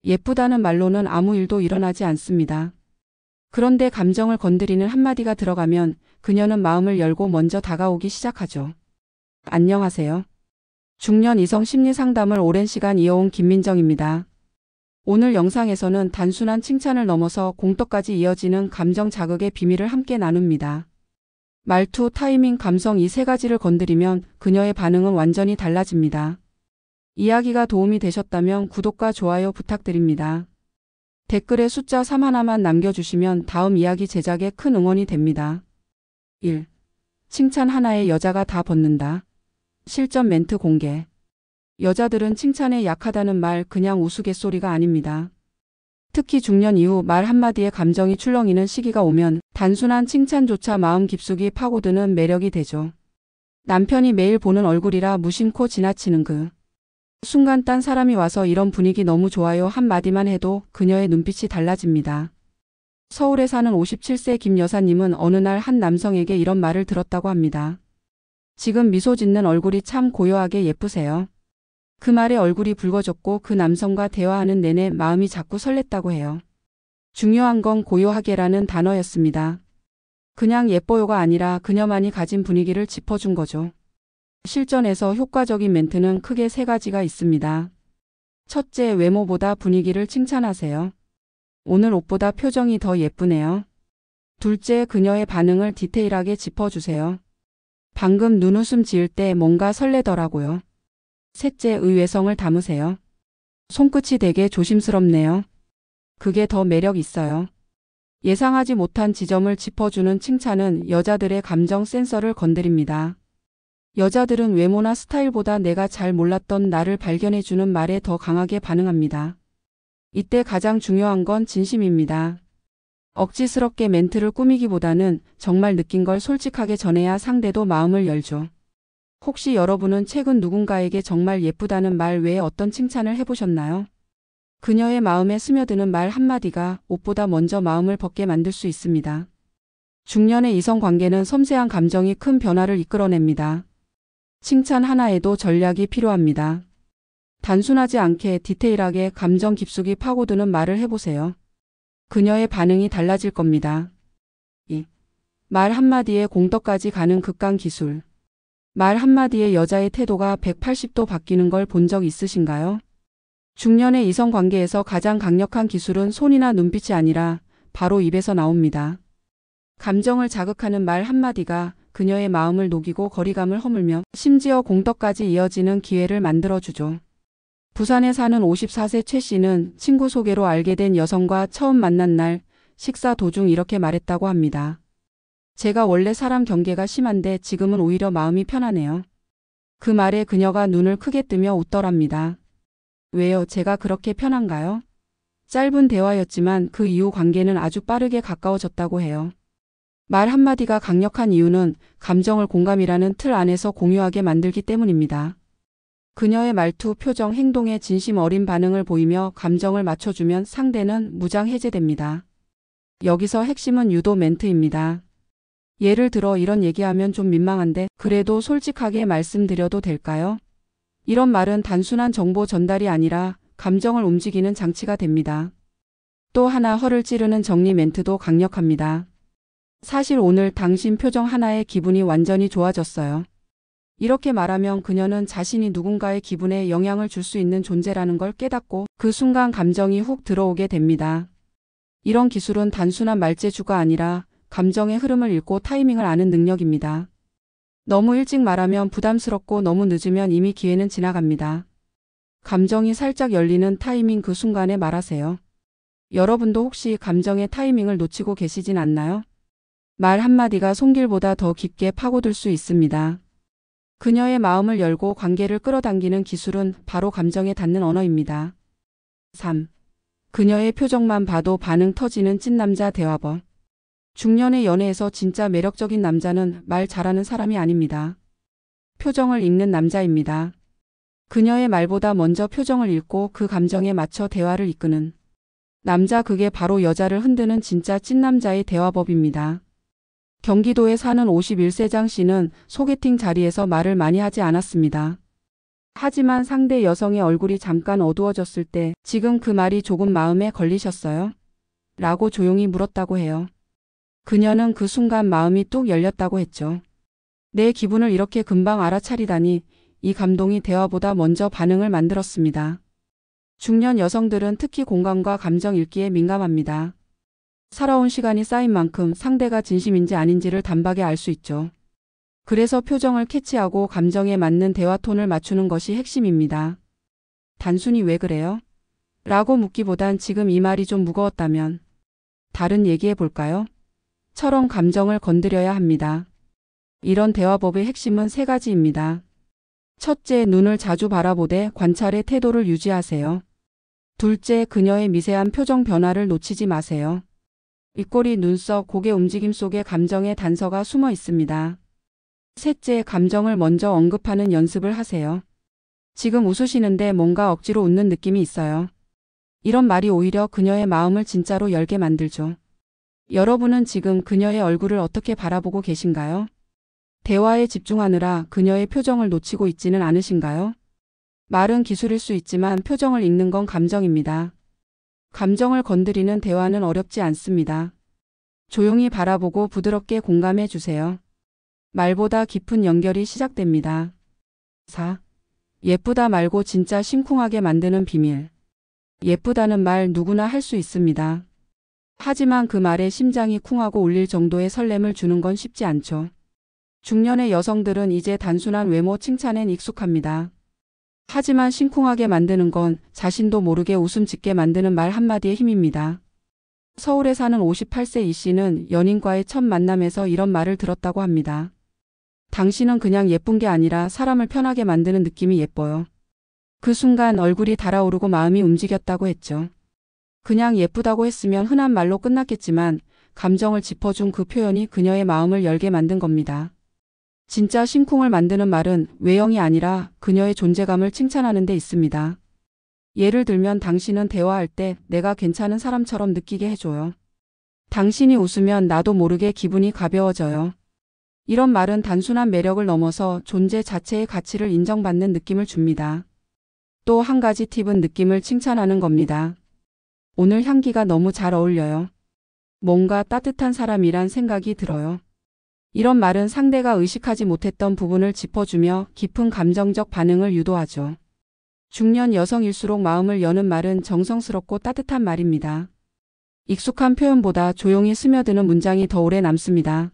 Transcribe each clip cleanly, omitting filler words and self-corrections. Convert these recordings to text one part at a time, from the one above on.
예쁘다는 말로는 아무 일도 일어나지 않습니다. 그런데 감정을 건드리는 한마디가 들어가면 그녀는 마음을 열고 먼저 다가오기 시작하죠. 안녕하세요. 중년 이성 심리 상담을 오랜 시간 이어온 김민정입니다. 오늘 영상에서는 단순한 칭찬을 넘어서 공떡까지 이어지는 감정 자극의 비밀을 함께 나눕니다. 말투, 타이밍, 감성 이 세 가지를 건드리면 그녀의 반응은 완전히 달라집니다. 이야기가 도움이 되셨다면 구독과 좋아요 부탁드립니다. 댓글에 숫자 3 하나만 남겨주시면 다음 이야기 제작에 큰 응원이 됩니다. 1. 칭찬 하나에 여자가 다 벗는다. 실전 멘트 공개. 여자들은 칭찬에 약하다는 말 그냥 우스갯소리가 아닙니다. 특히 중년 이후 말 한마디에 감정이 출렁이는 시기가 오면 단순한 칭찬조차 마음 깊숙이 파고드는 매력이 되죠. 남편이 매일 보는 얼굴이라 무심코 지나치는 그 순간 딴 사람이 와서 이런 분위기 너무 좋아요 한마디만 해도 그녀의 눈빛이 달라집니다. 서울에 사는 57세 김 여사님은 어느 날 한 남성에게 이런 말을 들었다고 합니다. 지금 미소 짓는 얼굴이 참 고요하게 예쁘세요. 그 말에 얼굴이 붉어졌고 그 남성과 대화하는 내내 마음이 자꾸 설렜다고 해요. 중요한 건 고요하게라는 단어였습니다. 그냥 예뻐요가 아니라 그녀만이 가진 분위기를 짚어준 거죠. 실전에서 효과적인 멘트는 크게 세 가지가 있습니다. 첫째, 외모보다 분위기를 칭찬하세요. 오늘 옷보다 표정이 더 예쁘네요. 둘째, 그녀의 반응을 디테일하게 짚어주세요. 방금 눈웃음 지을 때 뭔가 설레더라고요. 셋째, 의외성을 담으세요. 손끝이 되게 조심스럽네요. 그게 더 매력 있어요. 예상하지 못한 지점을 짚어주는 칭찬은 여자들의 감정 센서를 건드립니다. 여자들은 외모나 스타일보다 내가 잘 몰랐던 나를 발견해주는 말에 더 강하게 반응합니다. 이때 가장 중요한 건 진심입니다. 억지스럽게 멘트를 꾸미기보다는 정말 느낀 걸 솔직하게 전해야 상대도 마음을 열죠. 혹시 여러분은 최근 누군가에게 정말 예쁘다는 말 외에 어떤 칭찬을 해보셨나요? 그녀의 마음에 스며드는 말 한마디가 옷보다 먼저 마음을 벗게 만들 수 있습니다. 중년의 이성 관계는 섬세한 감정이 큰 변화를 이끌어냅니다. 칭찬 하나에도 전략이 필요합니다. 단순하지 않게 디테일하게 감정 깊숙이 파고드는 말을 해보세요. 그녀의 반응이 달라질 겁니다. 2. 말 한마디에 공떡까지 가는 극강 기술. 말 한마디에 여자의 태도가 180도 바뀌는 걸 본 적 있으신가요? 중년의 이성 관계에서 가장 강력한 기술은 손이나 눈빛이 아니라 바로 입에서 나옵니다. 감정을 자극하는 말 한마디가 그녀의 마음을 녹이고 거리감을 허물며 심지어 공떡까지 이어지는 기회를 만들어주죠. 부산에 사는 54세 최 씨는 친구 소개로 알게 된 여성과 처음 만난 날 식사 도중 이렇게 말했다고 합니다. 제가 원래 사람 경계가 심한데 지금은 오히려 마음이 편하네요. 그 말에 그녀가 눈을 크게 뜨며 웃더랍니다. 왜요? 제가 그렇게 편한가요? 짧은 대화였지만 그 이후 관계는 아주 빠르게 가까워졌다고 해요. 말 한마디가 강력한 이유는 감정을 공감이라는 틀 안에서 공유하게 만들기 때문입니다. 그녀의 말투, 표정, 행동에 진심 어린 반응을 보이며 감정을 맞춰주면 상대는 무장 해제됩니다. 여기서 핵심은 유도 멘트입니다. 예를 들어 이런 얘기하면 좀 민망한데 그래도 솔직하게 말씀드려도 될까요? 이런 말은 단순한 정보 전달이 아니라 감정을 움직이는 장치가 됩니다. 또 하나 허를 찌르는 정리 멘트도 강력합니다. 사실 오늘 당신 표정 하나에 기분이 완전히 좋아졌어요. 이렇게 말하면 그녀는 자신이 누군가의 기분에 영향을 줄 수 있는 존재라는 걸 깨닫고 그 순간 감정이 훅 들어오게 됩니다. 이런 기술은 단순한 말재주가 아니라 감정의 흐름을 읽고 타이밍을 아는 능력입니다. 너무 일찍 말하면 부담스럽고 너무 늦으면 이미 기회는 지나갑니다. 감정이 살짝 열리는 타이밍 그 순간에 말하세요. 여러분도 혹시 감정의 타이밍을 놓치고 계시진 않나요? 말 한마디가 손길보다 더 깊게 파고들 수 있습니다. 그녀의 마음을 열고 관계를 끌어당기는 기술은 바로 감정에 닿는 언어입니다. 3. 그녀의 표정만 봐도 반응 터지는 찐남자 대화법. 중년의 연애에서 진짜 매력적인 남자는 말 잘하는 사람이 아닙니다. 표정을 읽는 남자입니다. 그녀의 말보다 먼저 표정을 읽고 그 감정에 맞춰 대화를 이끄는 남자, 그게 바로 여자를 흔드는 진짜 찐남자의 대화법입니다. 경기도에 사는 51세 장 씨는 소개팅 자리에서 말을 많이 하지 않았습니다. 하지만 상대 여성의 얼굴이 잠깐 어두워졌을 때 지금 그 말이 조금 마음에 걸리셨어요? 라고 조용히 물었다고 해요. 그녀는 그 순간 마음이 뚝 열렸다고 했죠. 내 기분을 이렇게 금방 알아차리다니. 이 감동이 대화보다 먼저 반응을 만들었습니다. 중년 여성들은 특히 공감과 감정 읽기에 민감합니다. 살아온 시간이 쌓인 만큼 상대가 진심인지 아닌지를 단박에 알 수 있죠. 그래서 표정을 캐치하고 감정에 맞는 대화 톤을 맞추는 것이 핵심입니다. 단순히 왜 그래요? 라고 묻기보단 지금 이 말이 좀 무거웠다면 다른 얘기해 볼까요? 처럼 감정을 건드려야 합니다. 이런 대화법의 핵심은 세 가지입니다. 첫째, 눈을 자주 바라보되 관찰의 태도를 유지하세요. 둘째, 그녀의 미세한 표정 변화를 놓치지 마세요. 입꼬리, 눈썹, 고개 움직임 속에 감정의 단서가 숨어 있습니다. 셋째, 감정을 먼저 언급하는 연습을 하세요. 지금 웃으시는데 뭔가 억지로 웃는 느낌이 있어요. 이런 말이 오히려 그녀의 마음을 진짜로 열게 만들죠. 여러분은 지금 그녀의 얼굴을 어떻게 바라보고 계신가요? 대화에 집중하느라 그녀의 표정을 놓치고 있지는 않으신가요? 말은 기술일 수 있지만 표정을 읽는 건 감정입니다. 감정을 건드리는 대화는 어렵지 않습니다. 조용히 바라보고 부드럽게 공감해 주세요. 말보다 깊은 연결이 시작됩니다. 4. 예쁘다 말고 진짜 심쿵하게 만드는 비밀. 예쁘다는 말 누구나 할 수 있습니다. 하지만 그 말에 심장이 쿵하고 울릴 정도의 설렘을 주는 건 쉽지 않죠. 중년의 여성들은 이제 단순한 외모 칭찬엔 익숙합니다. 하지만 심쿵하게 만드는 건 자신도 모르게 웃음 짓게 만드는 말 한마디의 힘입니다. 서울에 사는 58세 이 씨는 연인과의 첫 만남에서 이런 말을 들었다고 합니다. 당신은 그냥 예쁜 게 아니라 사람을 편하게 만드는 느낌이 예뻐요. 그 순간 얼굴이 달아오르고 마음이 움직였다고 했죠. 그냥 예쁘다고 했으면 흔한 말로 끝났겠지만 감정을 짚어준 그 표현이 그녀의 마음을 열게 만든 겁니다. 진짜 심쿵을 만드는 말은 외형이 아니라 그녀의 존재감을 칭찬하는 데 있습니다. 예를 들면 당신은 대화할 때 내가 괜찮은 사람처럼 느끼게 해줘요. 당신이 웃으면 나도 모르게 기분이 가벼워져요. 이런 말은 단순한 매력을 넘어서 존재 자체의 가치를 인정받는 느낌을 줍니다. 또 한 가지 팁은 느낌을 칭찬하는 겁니다. 오늘 향기가 너무 잘 어울려요. 뭔가 따뜻한 사람이란 생각이 들어요. 이런 말은 상대가 의식하지 못했던 부분을 짚어주며 깊은 감정적 반응을 유도하죠. 중년 여성일수록 마음을 여는 말은 정성스럽고 따뜻한 말입니다. 익숙한 표현보다 조용히 스며드는 문장이 더 오래 남습니다.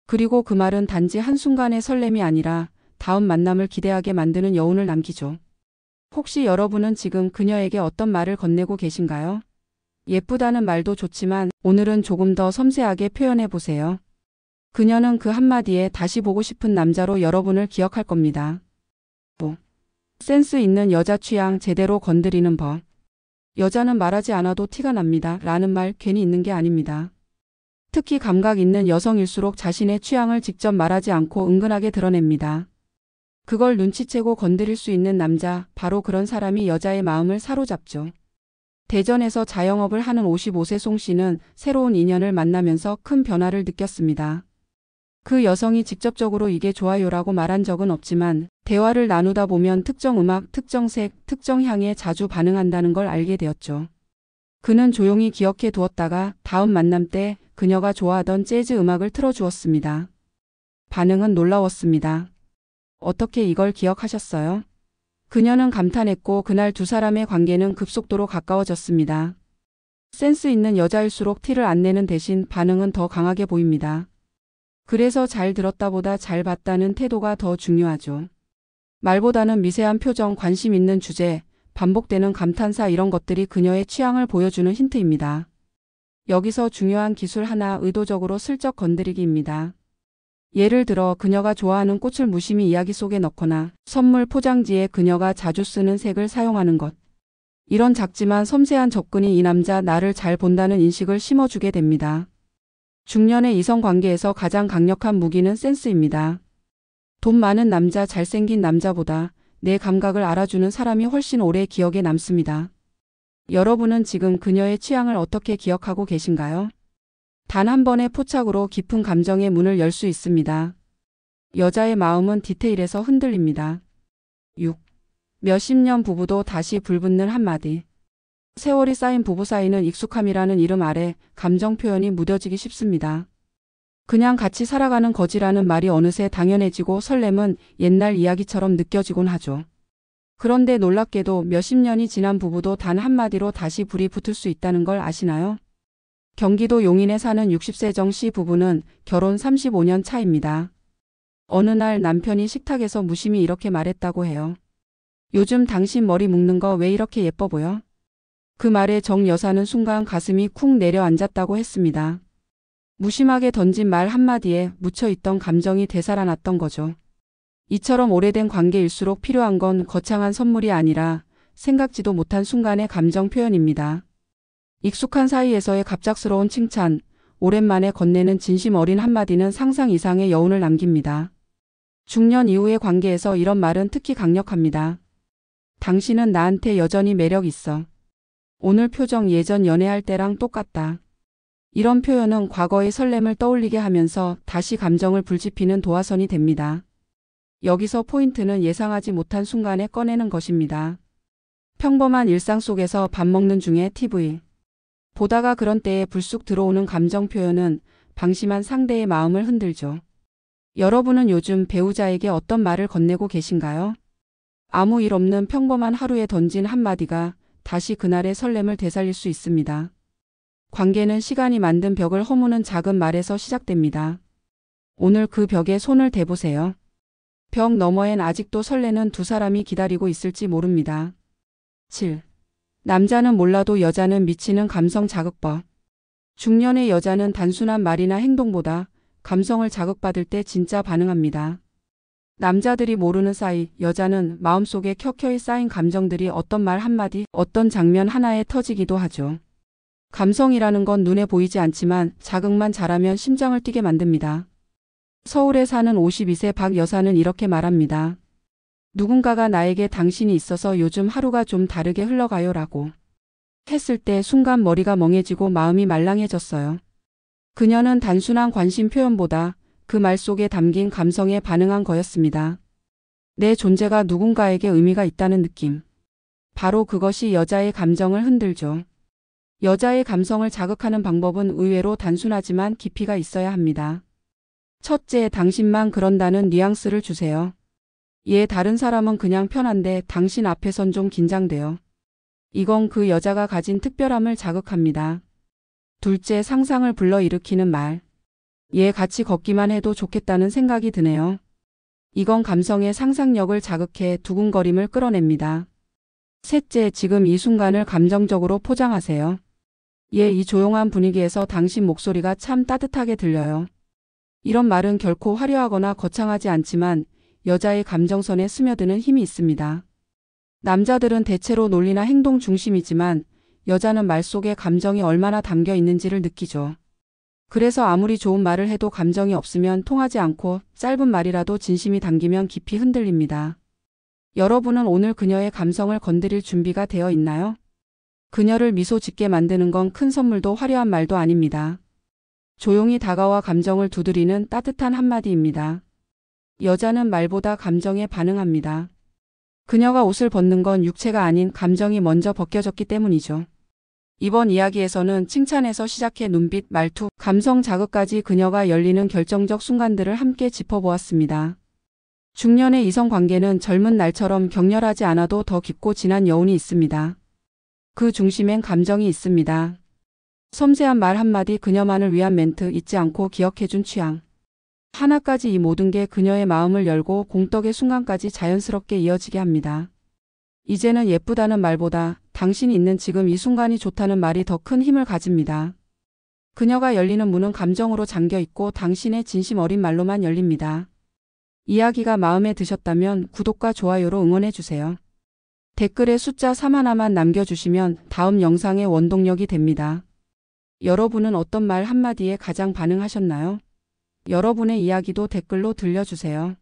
그리고 그 말은 단지 한순간의 설렘이 아니라 다음 만남을 기대하게 만드는 여운을 남기죠. 혹시 여러분은 지금 그녀에게 어떤 말을 건네고 계신가요? 예쁘다는 말도 좋지만 오늘은 조금 더 섬세하게 표현해 보세요. 그녀는 그 한마디에 다시 보고 싶은 남자로 여러분을 기억할 겁니다. 5. 센스 있는 여자 취향 제대로 건드리는 법. 여자는 말하지 않아도 티가 납니다. 라는 말 괜히 있는 게 아닙니다. 특히 감각 있는 여성일수록 자신의 취향을 직접 말하지 않고 은근하게 드러냅니다. 그걸 눈치채고 건드릴 수 있는 남자, 바로 그런 사람이 여자의 마음을 사로잡죠. 대전에서 자영업을 하는 55세 송 씨는 새로운 인연을 만나면서 큰 변화를 느꼈습니다. 그 여성이 직접적으로 이게 좋아요라고 말한 적은 없지만 대화를 나누다 보면 특정 음악, 특정 색, 특정 향에 자주 반응한다는 걸 알게 되었죠. 그는 조용히 기억해 두었다가 다음 만남 때 그녀가 좋아하던 재즈 음악을 틀어주었습니다. 반응은 놀라웠습니다. 어떻게 이걸 기억하셨어요? 그녀는 감탄했고 그날 두 사람의 관계는 급속도로 가까워졌습니다. 센스 있는 여자일수록 티를 안 내는 대신 반응은 더 강하게 보입니다. 그래서 잘 들었다보다 잘 봤다는 태도가 더 중요하죠. 말보다는 미세한 표정, 관심 있는 주제, 반복되는 감탄사 이런 것들이 그녀의 취향을 보여주는 힌트입니다. 여기서 중요한 기술 하나, 의도적으로 슬쩍 건드리기입니다. 예를 들어 그녀가 좋아하는 꽃을 무심히 이야기 속에 넣거나 선물 포장지에 그녀가 자주 쓰는 색을 사용하는 것. 이런 작지만 섬세한 접근이 이 남자 나를 잘 본다는 인식을 심어주게 됩니다. 중년의 이성 관계에서 가장 강력한 무기는 센스입니다. 돈 많은 남자, 잘생긴 남자보다 내 감각을 알아주는 사람이 훨씬 오래 기억에 남습니다. 여러분은 지금 그녀의 취향을 어떻게 기억하고 계신가요? 단 한 번의 포착으로 깊은 감정의 문을 열 수 있습니다. 여자의 마음은 디테일에서 흔들립니다. 6. 몇십 년 부부도 다시 불붙는 한마디. 세월이 쌓인 부부 사이는 익숙함이라는 이름 아래 감정 표현이 무뎌지기 쉽습니다. 그냥 같이 살아가는 거지라는 말이 어느새 당연해지고 설렘은 옛날 이야기처럼 느껴지곤 하죠. 그런데 놀랍게도 몇십 년이 지난 부부도 단 한마디로 다시 불이 붙을 수 있다는 걸 아시나요? 경기도 용인에 사는 60세 정 씨 부부는 결혼 35년 차입니다. 어느 날 남편이 식탁에서 무심히 이렇게 말했다고 해요. 요즘 당신 머리 묶는 거 왜 이렇게 예뻐 보여? 그 말에 정 여사는 순간 가슴이 쿵 내려앉았다고 했습니다. 무심하게 던진 말 한마디에 묻혀있던 감정이 되살아났던 거죠. 이처럼 오래된 관계일수록 필요한 건 거창한 선물이 아니라 생각지도 못한 순간의 감정 표현입니다. 익숙한 사이에서의 갑작스러운 칭찬, 오랜만에 건네는 진심 어린 한마디는 상상 이상의 여운을 남깁니다. 중년 이후의 관계에서 이런 말은 특히 강력합니다. 당신은 나한테 여전히 매력 있어. 오늘 표정 예전 연애할 때랑 똑같다. 이런 표현은 과거의 설렘을 떠올리게 하면서 다시 감정을 불지피는 도화선이 됩니다. 여기서 포인트는 예상하지 못한 순간에 꺼내는 것입니다. 평범한 일상 속에서 밥 먹는 중에 TV 보다가 그런 때에 불쑥 들어오는 감정 표현은 방심한 상대의 마음을 흔들죠. 여러분은 요즘 배우자에게 어떤 말을 건네고 계신가요? 아무 일 없는 평범한 하루에 던진 한마디가 다시 그날의 설렘을 되살릴 수 있습니다. 관계는 시간이 만든 벽을 허무는 작은 말에서 시작됩니다. 오늘 그 벽에 손을 대보세요. 벽 너머엔 아직도 설레는 두 사람이 기다리고 있을지 모릅니다. 7. 남자는 몰라도 여자는 미치는 감성 자극법. 중년의 여자는 단순한 말이나 행동보다 감성을 자극받을 때 진짜 반응합니다. 남자들이 모르는 사이 여자는 마음속에 켜켜이 쌓인 감정들이 어떤 말 한마디, 어떤 장면 하나에 터지기도 하죠. 감성이라는 건 눈에 보이지 않지만 자극만 잘하면 심장을 뛰게 만듭니다. 서울에 사는 52세 박 여사는 이렇게 말합니다. 누군가가 나에게 당신이 있어서 요즘 하루가 좀 다르게 흘러가요 라고 했을 때 순간 머리가 멍해지고 마음이 말랑해졌어요. 그녀는 단순한 관심 표현보다 그 말 속에 담긴 감성에 반응한 거였습니다. 내 존재가 누군가에게 의미가 있다는 느낌. 바로 그것이 여자의 감정을 흔들죠. 여자의 감성을 자극하는 방법은 의외로 단순하지만 깊이가 있어야 합니다. 첫째, 당신만 그런다는 뉘앙스를 주세요. 다른 사람은 그냥 편한데 당신 앞에선 좀 긴장돼요. 이건 그 여자가 가진 특별함을 자극합니다. 둘째, 상상을 불러일으키는 말. 같이 걷기만 해도 좋겠다는 생각이 드네요. 이건 감성의 상상력을 자극해 두근거림을 끌어냅니다. 셋째, 지금 이 순간을 감정적으로 포장하세요. 이 조용한 분위기에서 당신 목소리가 참 따뜻하게 들려요. 이런 말은 결코 화려하거나 거창하지 않지만 여자의 감정선에 스며드는 힘이 있습니다. 남자들은 대체로 논리나 행동 중심이지만 여자는 말 속에 감정이 얼마나 담겨 있는지를 느끼죠. 그래서 아무리 좋은 말을 해도 감정이 없으면 통하지 않고 짧은 말이라도 진심이 담기면 깊이 흔들립니다. 여러분은 오늘 그녀의 감성을 건드릴 준비가 되어 있나요? 그녀를 미소 짓게 만드는 건 큰 선물도 화려한 말도 아닙니다. 조용히 다가와 감정을 두드리는 따뜻한 한마디입니다. 여자는 말보다 감정에 반응합니다. 그녀가 옷을 벗는 건 육체가 아닌 감정이 먼저 벗겨졌기 때문이죠. 이번 이야기에서는 칭찬에서 시작해 눈빛, 말투, 감성 자극까지 그녀가 열리는 결정적 순간들을 함께 짚어보았습니다. 중년의 이성 관계는 젊은 날처럼 격렬하지 않아도 더 깊고 진한 여운이 있습니다. 그 중심엔 감정이 있습니다. 섬세한 말 한마디, 그녀만을 위한 멘트, 잊지 않고 기억해준 취향. 하나까지 이 모든 게 그녀의 마음을 열고 공덕의 순간까지 자연스럽게 이어지게 합니다. 이제는 예쁘다는 말보다 당신이 있는 지금 이 순간이 좋다는 말이 더 큰 힘을 가집니다. 그녀가 열리는 문은 감정으로 잠겨 있고 당신의 진심 어린 말로만 열립니다. 이야기가 마음에 드셨다면 구독과 좋아요로 응원해주세요. 댓글에 숫자 3 하나만 남겨주시면 다음 영상의 원동력이 됩니다. 여러분은 어떤 말 한마디에 가장 반응하셨나요? 여러분의 이야기도 댓글로 들려주세요.